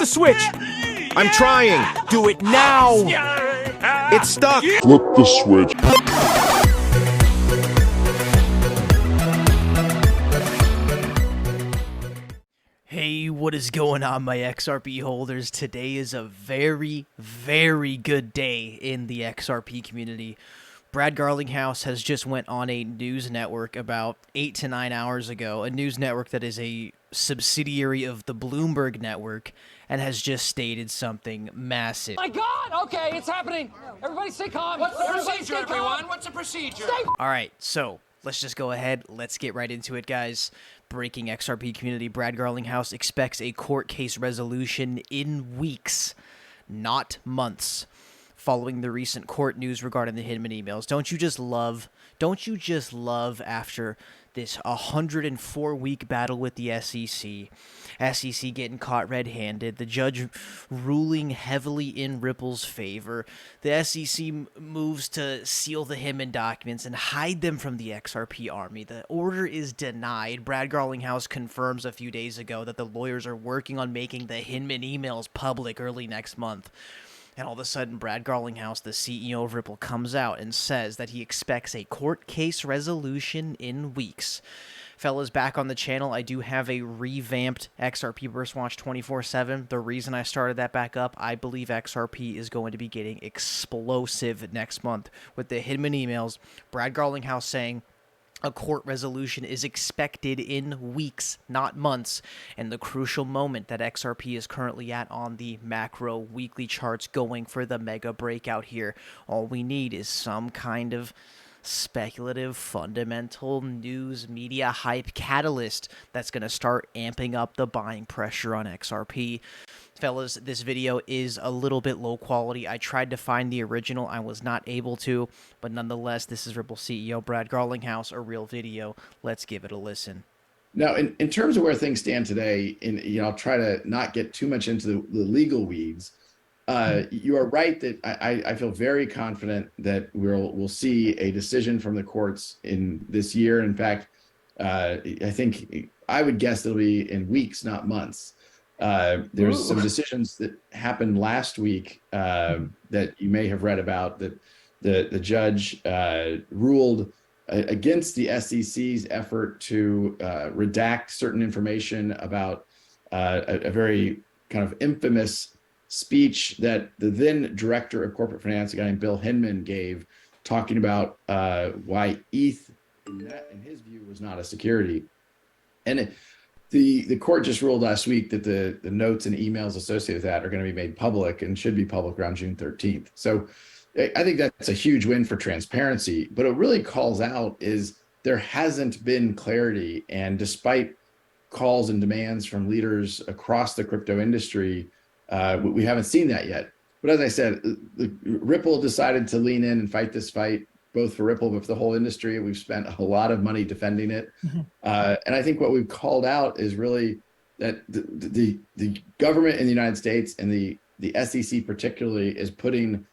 the switch! I'm trying! Do it now! It's stuck! Flip the switch. Hey, what is going on, my XRP holders? Today is a very, very good day in the XRP community. Brad Garlinghouse has just went on a news network about 8 to 9 hours ago, a news network that is a subsidiary of the Bloomberg network, and has just stated something massive. My God! Okay, it's happening. Everybody stay calm. What's the procedure, everyone? What's the procedure? All right, so let's just go ahead. Let's get right into it, guys. Breaking XRP community. Brad Garlinghouse expects a court case resolution in weeks, not months, following the recent court news regarding the Hinman emails. Don't you just love after this 104-week battle with the SEC getting caught red-handed, the judge ruling heavily in Ripple's favor, the SEC moves to seal the Hinman documents and hide them from the XRP army. The order is denied. Brad Garlinghouse confirms a few days ago that the lawyers are working on making the Hinman emails public early next month. And all of a sudden, Brad Garlinghouse, the CEO of Ripple, comes out and says that he expects a court case resolution in weeks. Fellas, back on the channel, I do have a revamped XRP Burst Watch 24/7. The reason I started that back up, I believe XRP is going to be getting explosive next month with the Hinman emails. Brad Garlinghouse saying a court resolution is expected in weeks, not months, and the crucial moment that XRP is currently at on the macro weekly charts going for the mega breakout here. All we need is some kind of speculative, fundamental news media hype catalyst that's going to start amping up the buying pressure on XRP. Fellas, this video is a little bit low quality. I tried to find the original. I was not able to, but nonetheless, this is Ripple CEO Brad Garlinghouse, a real video. Let's give it a listen. Now, in terms of where things stand today, I'll try to not get too much into the legal weeds. You are right that I feel very confident that we'll see a decision from the courts in this year. In fact, I think I would guess it'll be in weeks, not months. There's some decisions that happened last week that you may have read about, that the judge ruled against the SEC's effort to redact certain information about a very kind of infamous speech that the then director of corporate finance, a guy named Bill Hinman, gave, talking about why ETH, in his view, was not a security. And the court just ruled last week that the notes and emails associated with that are going to be made public and should be public around June 13th. So I think that's a huge win for transparency. But what really calls out is there hasn't been clarity. And despite calls and demands from leaders across the crypto industry, we haven't seen that yet. But as I said, Ripple decided to lean in and fight this fight, both for Ripple, but for the whole industry. We've spent a lot of money defending it. And I think what we've called out is really that the government in the United States and the SEC particularly is putting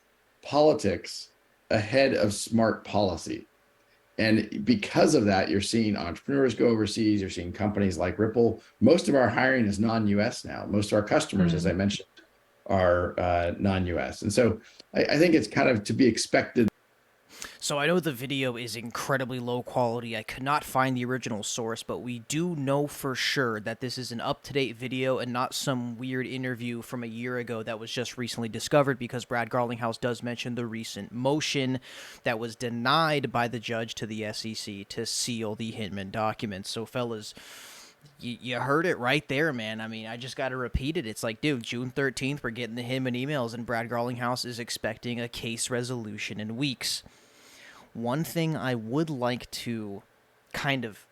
politics ahead of smart policy. And because of that, you're seeing entrepreneurs go overseas. You're seeing companies like Ripple. Most of our hiring is non-US now. Most of our customers, as I mentioned, are non-US. And so I think it's kind of to be expected. So I know the video is incredibly low quality. I could not find the original source, but we do know for sure that this is an up-to-date video and not some weird interview from a year ago that was just recently discovered, because Brad Garlinghouse does mention the recent motion that was denied by the judge to the SEC to seal the Hinman documents. So fellas, you heard it right there, man. I mean, I just got to repeat it. It's like, dude, June 13th, we're getting the Hinman emails, and Brad Garlinghouse is expecting a case resolution in weeks. One thing I would like to kind of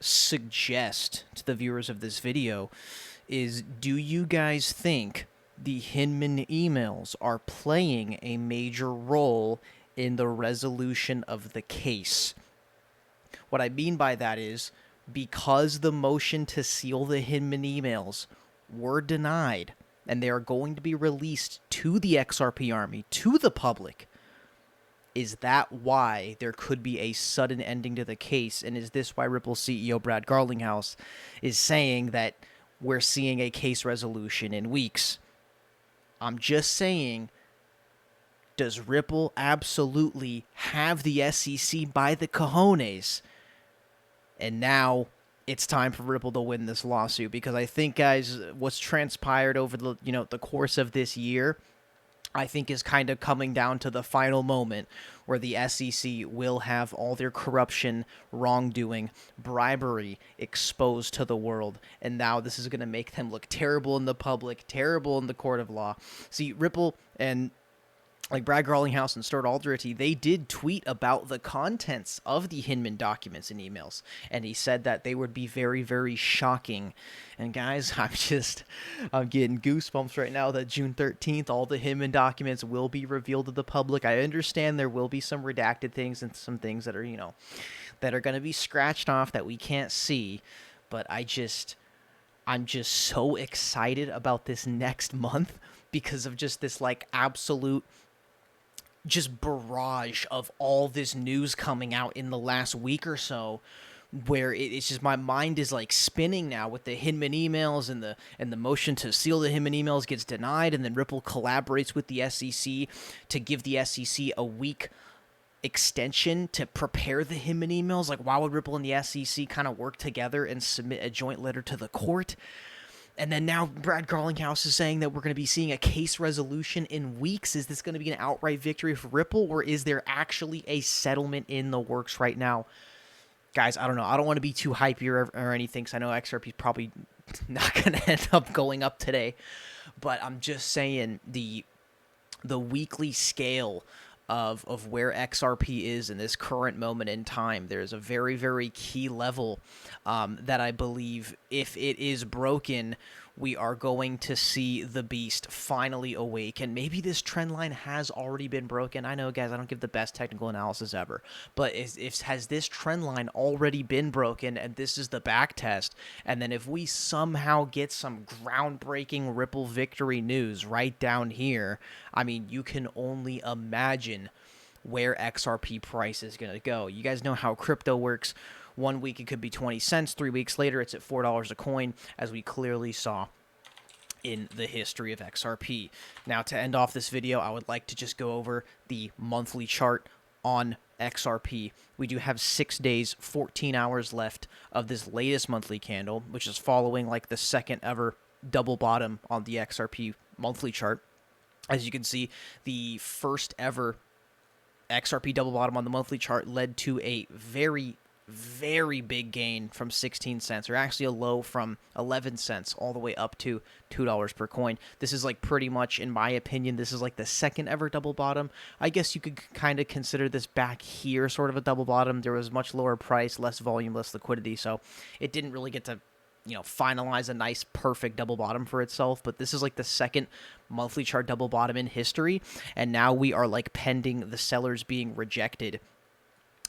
suggest to the viewers of this video is, do you guys think the Hinman emails are playing a major role in the resolution of the case? What I mean by that is, because the motion to seal the Hinman emails were denied, and they are going to be released to the XRP army, to the public, is that why there could be a sudden ending to the case? And is this why Ripple CEO Brad Garlinghouse is saying that we're seeing a case resolution in weeks. I'm just saying, does Ripple absolutely have the SEC by the cojones? And now it's time for Ripple to win this lawsuit, because I think, guys, what's transpired over the course of this year, I think is kind of coming down to the final moment where the SEC will have all their corruption, wrongdoing, bribery exposed to the world. And now this is going to make them look terrible in the public, terrible in the court of law. See, Ripple and like Brad Garlinghouse and Stuart Alderety, they did tweet about the contents of the Hinman documents and emails, and he said that they would be very, very shocking. And guys, I'm getting goosebumps right now that June 13th, all the Hinman documents will be revealed to the public. I understand there will be some redacted things and some things that are, that are going to be scratched off that we can't see, but I'm just so excited about this next month because of just this like absolute just barrage of all this news coming out in the last week or so, where it's just my mind is like spinning now with the Hinman emails, and the motion to seal the Hinman emails gets denied, and then Ripple collaborates with the SEC to give the SEC a week extension to prepare the Hinman emails. Like, why would Ripple and the SEC kind of work together and submit a joint letter to the court? And then now Brad Garlinghouse is saying that we're going to be seeing a case resolution in weeks. Is this going to be an outright victory for Ripple, or is there actually a settlement in the works right now? Guys, I don't know. I don't want to be too hype here or anything, because I know XRP is probably not going to end up going up today. But I'm just saying the weekly scale of where XRP is in this current moment in time, there's a very, very key level that I believe, if it is broken, we are going to see the beast finally awake. And maybe this trend line has already been broken. I know, guys, I don't give the best technical analysis ever, but has this trend line already been broken, and this is the back test? And then if we somehow get some groundbreaking Ripple victory news right down here, I mean, you can only imagine where XRP price is going to go. You guys know how crypto works. 1 week it could be 20 cents. 3 weeks later it's at $4 a coin, as we clearly saw in the history of XRP. Now, to end off this video, I would like to just go over the monthly chart on XRP. We do have 6 days, 14 hours left of this latest monthly candle, which is following like the second ever double bottom on the XRP monthly chart. As you can see, the first ever XRP double bottom on the monthly chart led to a very, very big gain from 16 cents, or actually a low from 11 cents all the way up to $2 per coin. This is like pretty much, in my opinion, this is like the second ever double bottom. I guess you could kind of consider this back here sort of a double bottom. There was much lower price, less volume, less liquidity, so it didn't really get to finalize a nice perfect double bottom for itself. But this is like the second monthly chart double bottom in history, and now we are like pending the sellers being rejected,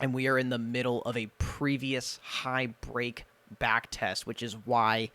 and we are in the middle of a previous high break back test, which is why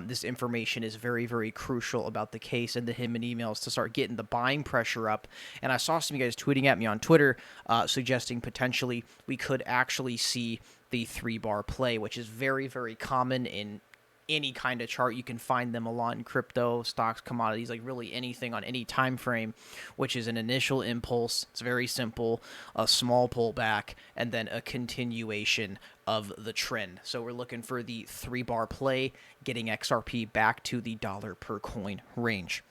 this information is very, very crucial about the case and the Hinman emails to start getting the buying pressure up. And I saw some of you guys tweeting at me on Twitter suggesting potentially we could actually see the 3-bar play, which is very, very common in any kind of chart. You can find them a lot in crypto, stocks, commodities, like really anything on any time frame, which is an initial impulse. It's very simple, a small pullback, and then a continuation of the trend. So we're looking for the 3-bar play, getting XRP back to the dollar per coin range.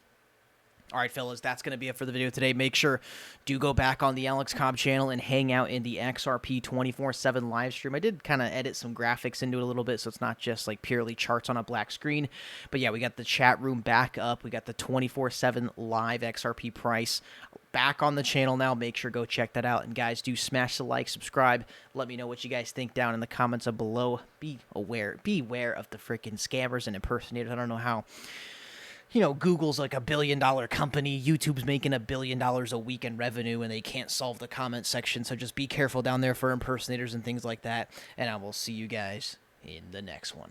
All right, fellas, that's going to be it for the video today. Make sure do go back on the Alex Cobb channel and hang out in the XRP 24/7 live stream. I did kind of edit some graphics into it a little bit, so it's not just like purely charts on a black screen. But yeah, we got the chat room back up. We got the 24/7 live XRP price back on the channel now. Make sure go check that out. And guys, do smash the like, subscribe. Let me know what you guys think down in the comments below. Beware of the freaking scammers and impersonators. I don't know how. Google's like $1 billion company. YouTube's making $1 billion a week in revenue, and they can't solve the comment section. So just be careful down there for impersonators and things like that. And I will see you guys in the next one.